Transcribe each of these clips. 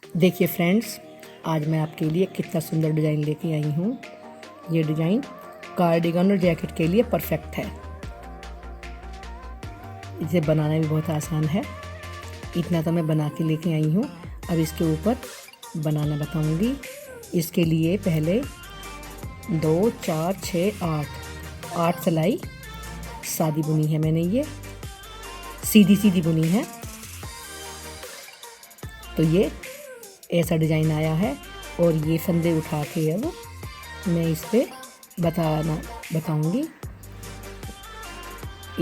देखिए फ्रेंड्स, आज मैं आपके लिए कितना सुंदर डिज़ाइन लेके आई हूँ। ये डिज़ाइन कार्डिगन और जैकेट के लिए परफेक्ट है। इसे बनाना भी बहुत आसान है। इतना तो मैं बना के लेके आई हूँ। अब इसके ऊपर बनाना बताऊँगी। इसके लिए पहले 2, 4, 6, 8 सिलाई सादी बुनी है मैंने। ये सीधी बुनी है। तो ये ऐसा डिज़ाइन आया है। और ये फंदे उठा के अब मैं इस पे बताऊंगी।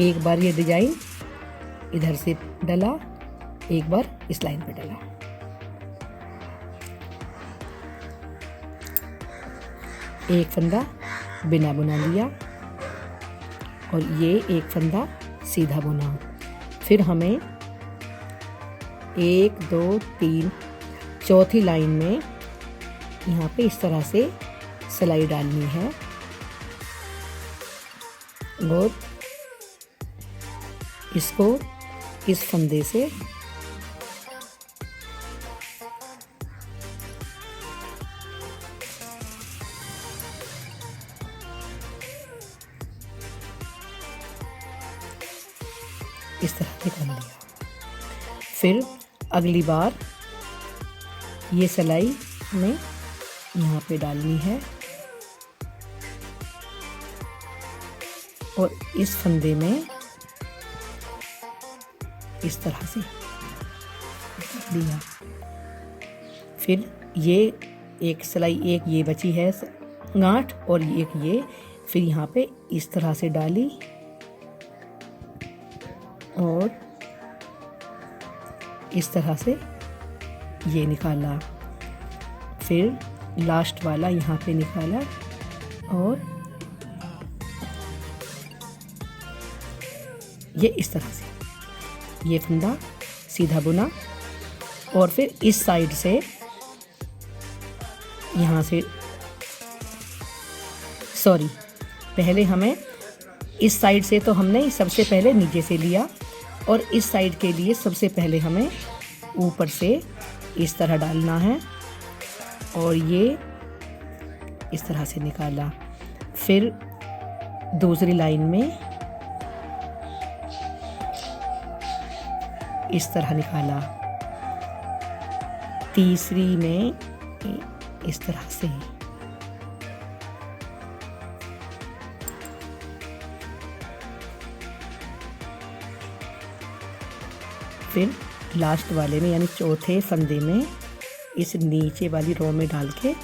एक बार ये डिज़ाइन इधर से डला, एक बार इस लाइन पे डला। एक फंदा बिना बुना लिया और ये एक फंदा सीधा बुना। फिर हमें 1, 2, 3 चौथी लाइन में यहाँ पे इस तरह से सिलाई डालनी है और इसको इस फंदे से इस तरह से कर लिया। फिर अगली बार ये सिलाई हमें यहाँ पे डालनी है और इस फंदे में इस तरह से दिया। फिर ये एक सिलाई, एक ये बची है गांठ और एक ये, फिर यहाँ पे इस तरह से डाली और इस तरह से ये निकाला। फिर लास्ट वाला यहाँ पे निकाला और ये इस तरह से ये फंदा सीधा बुना और फिर इस साइड से यहाँ से पहले हमें इस साइड से तो हमने सबसे पहले नीचे से लिया और इस साइड के लिए सबसे पहले हमें ऊपर से इस तरह डालना है और ये इस तरह से निकाला। फिर दूसरी लाइन में इस तरह निकाला, तीसरी में इस तरह से, फिर लास्ट वाले में यानी चौथे फंदे में इस नीचे वाली रो में डाल के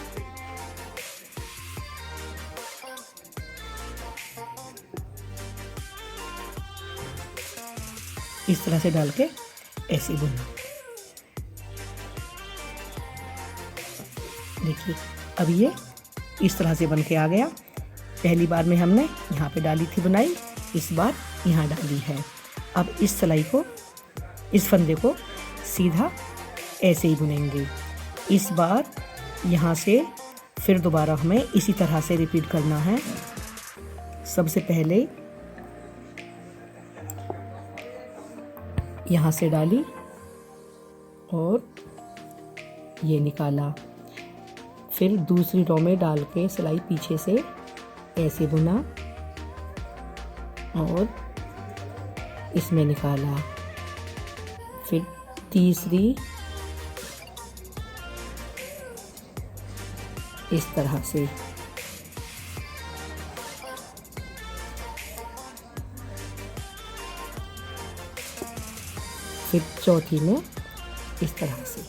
इस तरह से डाल के ऐसे बुनना। देखिए अब ये इस तरह से बन के आ गया। पहली बार में हमने यहाँ पे डाली थी बुनाई, इस बार यहाँ डाली है। अब इस सिलाई को, इस फंदे को सीधा ऐसे ही बुनेंगे। इस बार यहाँ से फिर दोबारा हमें इसी तरह से रिपीट करना है। सबसे पहले यहाँ से डाली और ये निकाला। फिर दूसरी रो में डाल के सिलाई पीछे से ऐसे बुना और इसमें निकाला। फिर तीसरी इस तरह से, फिर चौथी में इस तरह से।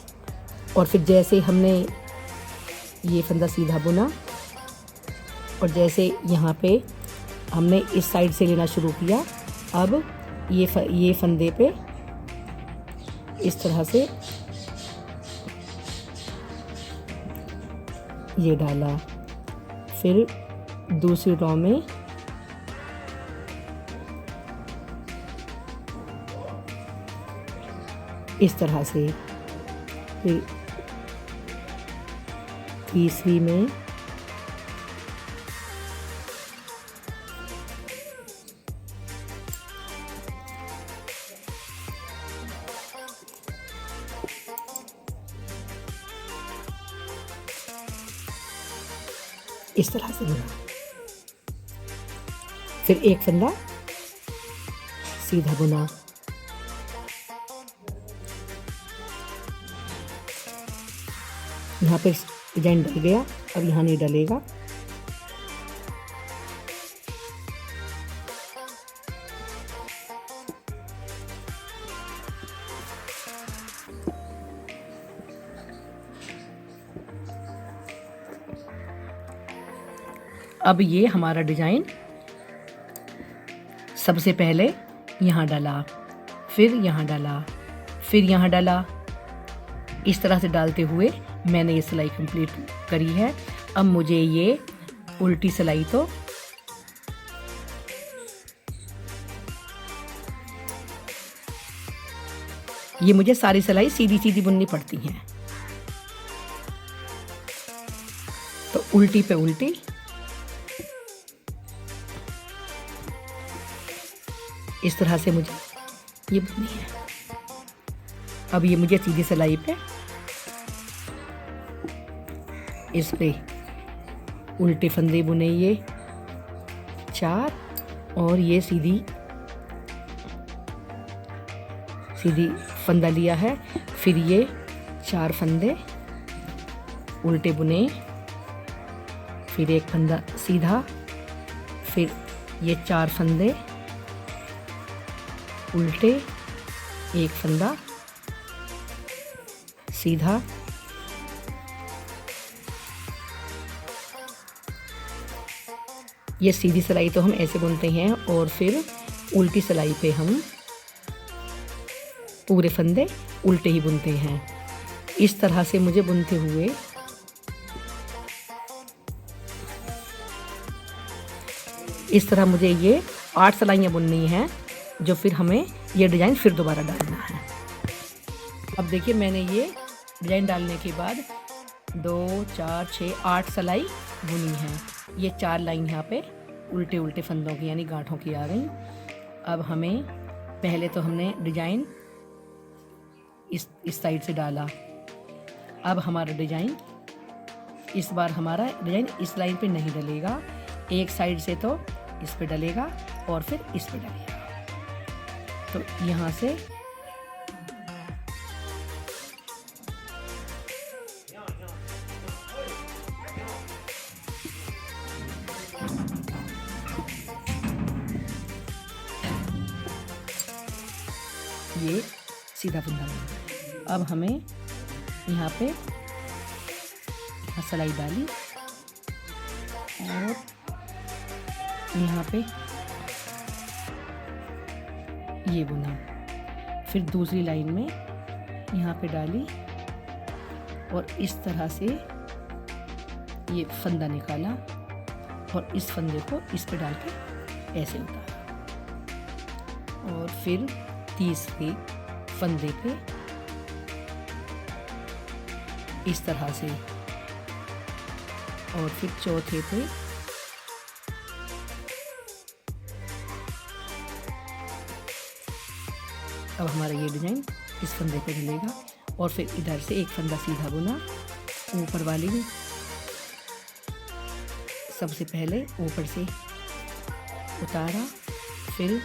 और फिर जैसे हमने ये फंदा सीधा बुना और जैसे यहाँ पे हमने इस साइड से लेना शुरू किया, अब ये फंदे पे इस तरह से ये डाला। फिर दूसरी रो में इस तरह से, फिर तीसरी में इस तरह से बुना। फिर एक फंदा सीधा बुना, यहाँ पे डिजाइन डल गया, अब यहाँ नहीं डलेगा। अब ये हमारा डिजाइन सबसे पहले यहाँ डाला, फिर यहाँ डाला, फिर यहाँ डाला। इस तरह से डालते हुए मैंने ये सिलाई कंप्लीट करी है। अब मुझे ये उल्टी सिलाई तो ये मुझे सारी सिलाई सीधी सीधी बुननी पड़ती हैं, तो उल्टी पे उल्टी इस तरह से मुझे ये बुननी है। अब ये मुझे सीधी सिलाई पे इस पे उल्टे फंदे बुने ये 4 और ये सीधी फंदा लिया है। फिर ये 4 फंदे उल्टे बुने, फिर एक फंदा सीधा, फिर ये 4 फंदे उल्टे, एक फंदा सीधा, ये सीधी सिलाई तो हम ऐसे बुनते हैं और फिर उल्टी सिलाई पे हम पूरे फंदे उल्टे ही बुनते हैं। इस तरह से मुझे बुनते हुए इस तरह मुझे ये 8 सिलाइयाँ बुननी हैं, जो फिर हमें ये डिज़ाइन फिर दोबारा डालना है। अब देखिए मैंने ये डिज़ाइन डालने के बाद 2 4 6 8 सिलाई बुनी है। ये 4 लाइन यहाँ पे उल्टे उल्टे फंदों की यानी गांठों की आ गई। अब हमें पहले तो हमने डिज़ाइन इस साइड से डाला। अब हमारा डिज़ाइन इस बार हमारा डिज़ाइन इस लाइन पे नहीं डलेगा, एक साइड से तो इस पे डलेगा और फिर इस पे डलेगा। तो यहाँ से ये सीधा फंदा लगा। अब हमें यहाँ पे सिलाई डाली और यहाँ पे ये बुना, फिर दूसरी लाइन में यहाँ पे डाली और इस तरह से ये फंदा निकाला और इस फंदे को इस पे डाल के ऐसे उतारा और फिर तीसरे फंदे पे इस तरह से और फिर चौथे पे अब हमारा ये डिज़ाइन इस फंदे पे डलेगा और फिर इधर से एक फंदा सीधा बुना, ऊपर वाली में सबसे पहले ऊपर से उतारा, फिर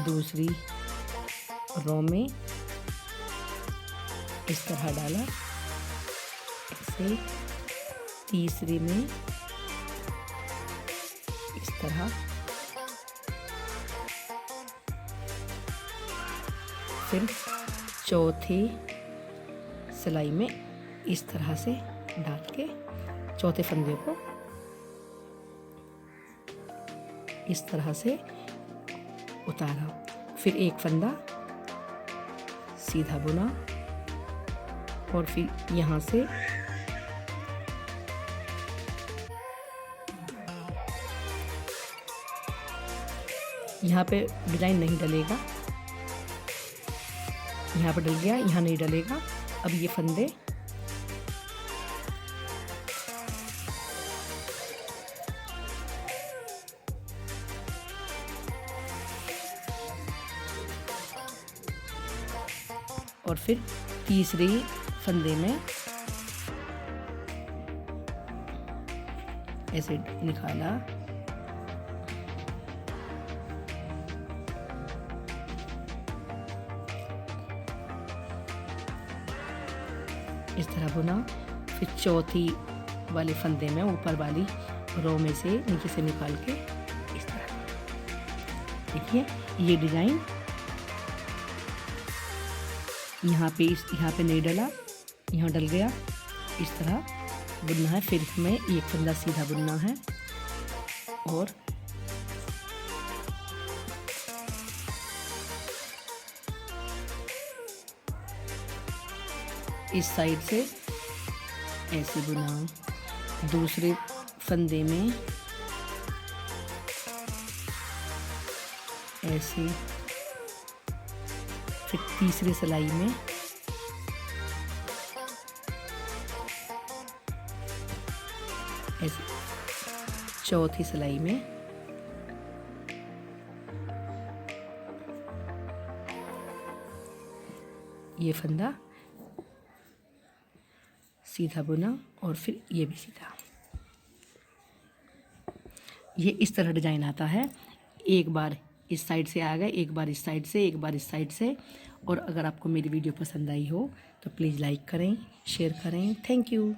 दूसरी रो में इस तरह डाला, ऐसे तीसरी में इस तरह, फिर चौथी सिलाई में इस तरह से डाल के चौथे फंदे को इस तरह से उतारा, फिर एक फंदा सीधा बुना और फिर यहाँ से यहाँ पे डिज़ाइन नहीं डलेगा, यहाँ पे डल गया, यहाँ नहीं डलेगा। अब ये फंदे और फिर तीसरे फंदे में ऐसे निकाला, इस तरह बुना। फिर चौथी वाले फंदे में ऊपर वाली रो में से नीचे से निकाल के इस तरह, देखिए ये डिज़ाइन यहाँ पे नहीं डला, यहाँ डल गया। इस तरह बुनना है। फिर हमें एक फंदा सीधा बुनना है और इस साइड से ऐसे बुना, दूसरे फंदे में ऐसे, फिर तीसरे सिलाई में ऐसे, चौथी सिलाई में ये फंदा सीधा बुना और फिर ये भी सीधा। ये इस तरह डिज़ाइन आता है। एक बार इस साइड से आ गए, एक बार इस साइड से, एक बार इस साइड से। और अगर आपको मेरी वीडियो पसंद आई हो तो प्लीज़ लाइक करें, शेयर करें। Thank you.